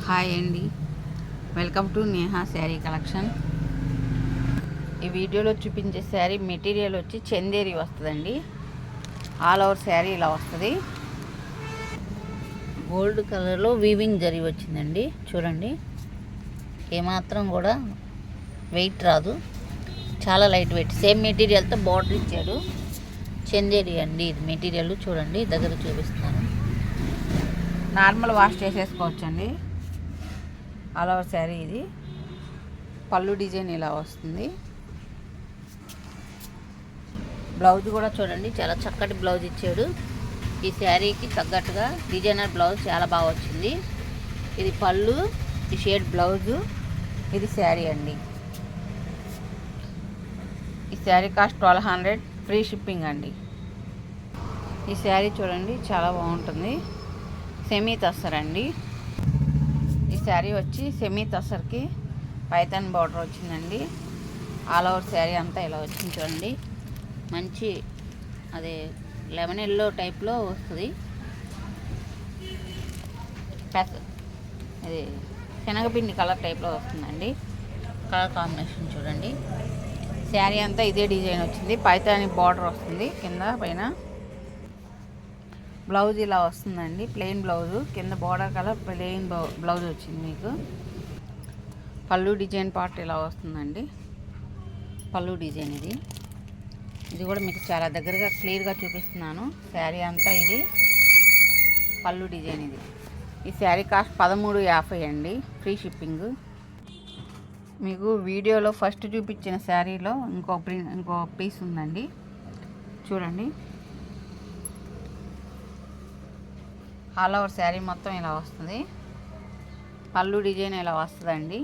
Hi అండి, welcome to Neha sari collection. ఈ వీడియోలో చూపించే శారీ మెటీరియల్ వచ్చి చందేరి వస్తుందండి. ఆల్ ఓవర్ శారీ ఇలా వస్తుంది. గోల్డ్ కలర్లో వీవింగ్ జరీ వచ్చిందండి. చూడండి, ఏమాత్రం కూడా వెయిట్ రాదు, చాలా లైట్ వెయిట్. సేమ్ మెటీరియల్తో బార్డర్ ఇచ్చాడు. చందేరి అండి ఇది మెటీరియల్. చూడండి, దగ్గర చూపిస్తాను. నార్మల్ వాష్ చేసేసుకోవచ్చండి. ఆల్ ఓవర్ శారీ ఇది. పళ్ళు డిజైన్ ఇలా వస్తుంది. బ్లౌజ్ కూడా చూడండి, చాలా చక్కటి బ్లౌజ్ ఇచ్చాడు. ఈ శారీకి తగ్గట్టుగా డిజైనర్ బ్లౌజ్ చాలా బాగా వచ్చింది. ఇది పళ్ళు, ఈ షేడ్ బ్లౌజు, ఇది శారీ అండి. ఈ శారీ కాస్ట్ 1200, ఫ్రీ షిప్పింగ్ అండి. ఈ శారీ చూడండి, చాలా బాగుంటుంది. సెమీ తస్సర్ అండి. ఈ శారీ వచ్చి సెమీ తస్సర్కి పైతాన్ బార్డర్ వచ్చిందండి. ఆల్ ఓవర్ శారీ అంతా ఇలా వచ్చింది. చూడండి, మంచి అదే లెమన్ ఎల్లో టైప్లో వస్తుంది. అది శనగపిండి కలర్ టైప్లో వస్తుందండి. కలర్ కాంబినేషన్ చూడండి. శారీ అంతా ఇదే డిజైన్ వచ్చింది. పైతాని బార్డర్ వస్తుంది కింద పైన. బ్లౌజ్ ఇలా వస్తుందండి, ప్లెయిన్ బ్లౌజు. కింద బార్డర్ కలర్ ప్లెయిన్ బ్లౌజ్ వచ్చింది మీకు. పళ్ళు డిజైన్ పార్ట్ ఇలా వస్తుందండి. పళ్ళు డిజైన్ ఇది. ఇది కూడా మీకు చాలా దగ్గరగా క్లియర్గా చూపిస్తున్నాను. శారీ అంతా ఇది పళ్ళు డిజైన్ ఇది. ఈ శారీ కాస్ట్ 1350 అండి, ఫ్రీ షిప్పింగ్. మీకు వీడియోలో ఫస్ట్ చూపించిన శారీలో ఇంకో పీస్ ఉందండి. చూడండి, ఆల్ ఓవర్ శారీ మొత్తం ఇలా వస్తుంది. పళ్ళు డిజైన్ ఇలా వస్తుందండి.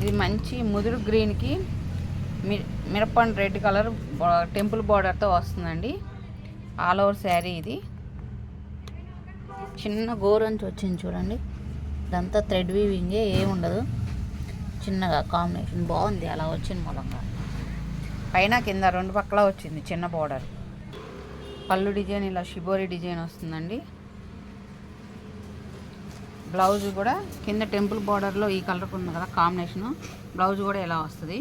ఇది మంచి ముదురు గ్రీన్కి మిరపండు రెడ్ కలర్ టెంపుల్ బార్డర్తో వస్తుందండి. ఆల్ ఓవర్ శారీ ఇది. చిన్న గోరంచి వచ్చింది చూడండి, ఇదంతా థ్రెడ్ వీవింగే, ఏముండదు, చిన్నగా కాంబినేషన్ బాగుంది. అలా వచ్చింది మూలంగా పైన కింద రెండు పక్కల వచ్చింది చిన్న బార్డర్. పళ్ళు డిజైన్ ఇలా షిబోరి డిజైన్ వస్తుందండి. బ్లౌజ్ కూడా కింద టెంపుల్ బార్డర్లో ఈ కలర్కి ఉంది కదా కాంబినేషను, బ్లౌజ్ కూడా ఇలా వస్తుంది.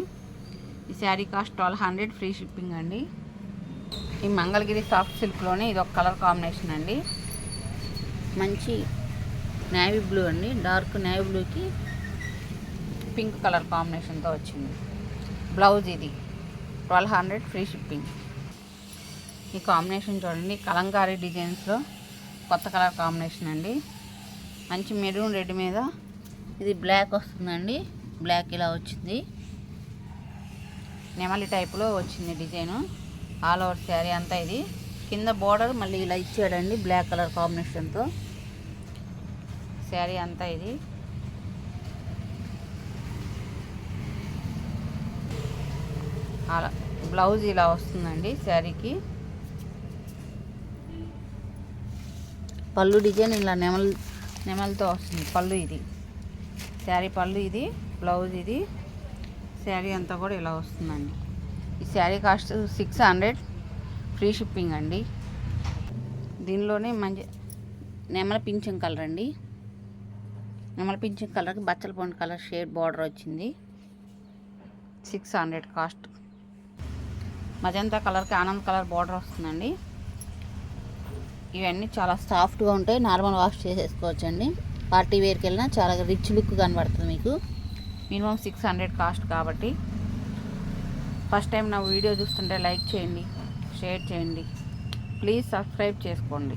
ఈ శారీ కాస్ట్ 1200, ఫ్రీ షిప్పింగ్ అండి. ఈ మంగళగిరి సాఫ్ట్ సిల్క్లోనే ఇది ఒక కలర్ కాంబినేషన్ అండి. మంచి నేవీ బ్లూ అండి, డార్క్ నేవీ బ్లూకి పింక్ కలర్ కాంబినేషన్తో వచ్చింది. బ్లౌజ్ ఇది 1200, ఫ్రీ షిప్పింగ్. ఈ కాంబినేషన్ చూడండి, కలంకారీ డిజైన్స్లో కొత్త కలర్ కాంబినేషన్ అండి. మంచి మెరూన్ రెడ్ మీద ఇది బ్లాక్ వస్తుందండి. బ్లాక్ ఇలా వచ్చింది, నెమలి టైప్లో వచ్చింది డిజైను. ఆల్ ఓవర్ శారీ అంతా ఇది. కింద బార్డర్ మళ్ళీ ఇలా ఇచ్చాడండి బ్లాక్ కలర్ కాంబినేషన్తో. శారీ అంతా ఇది. అలా బ్లౌజ్ ఇలా వస్తుందండి శారీకి. పళ్ళు డిజైన్ ఇలా నెమలతో వస్తుంది. పళ్ళు ఇది, శారీ పళ్ళు ఇది, బ్లౌజ్ ఇది. శారీ అంతా కూడా ఇలా వస్తుందండి. ఈ శారీ కాస్ట్ 600, ఫ్రీ షిప్పింగ్ అండి. దీనిలోనే మంచి నెమల పింఛం కలర్ అండి. నెమల పింఛం కలర్కి బచ్చల పండు కలర్ షేడ్ బార్డర్ వచ్చింది. 600 కాస్ట్. మజంతా కలర్కి ఆనంద్ కలర్ బార్డర్ వస్తుందండి. ఇవన్నీ చాలా సాఫ్ట్గా ఉంటాయి, నార్మల్ వాష్ చేసేసుకోవచ్చండి. పార్టీ వేర్కి వెళ్ళినా చాలా రిచ్ లుక్ కనబడుతుంది మీకు. మినిమం 600 కాస్ట్ కాబట్టి. ఫస్ట్ టైం నా వీడియో చూస్తుంటే లైక్ చేయండి, షేర్ చేయండి, ప్లీజ్ సబ్స్క్రైబ్ చేసుకోండి.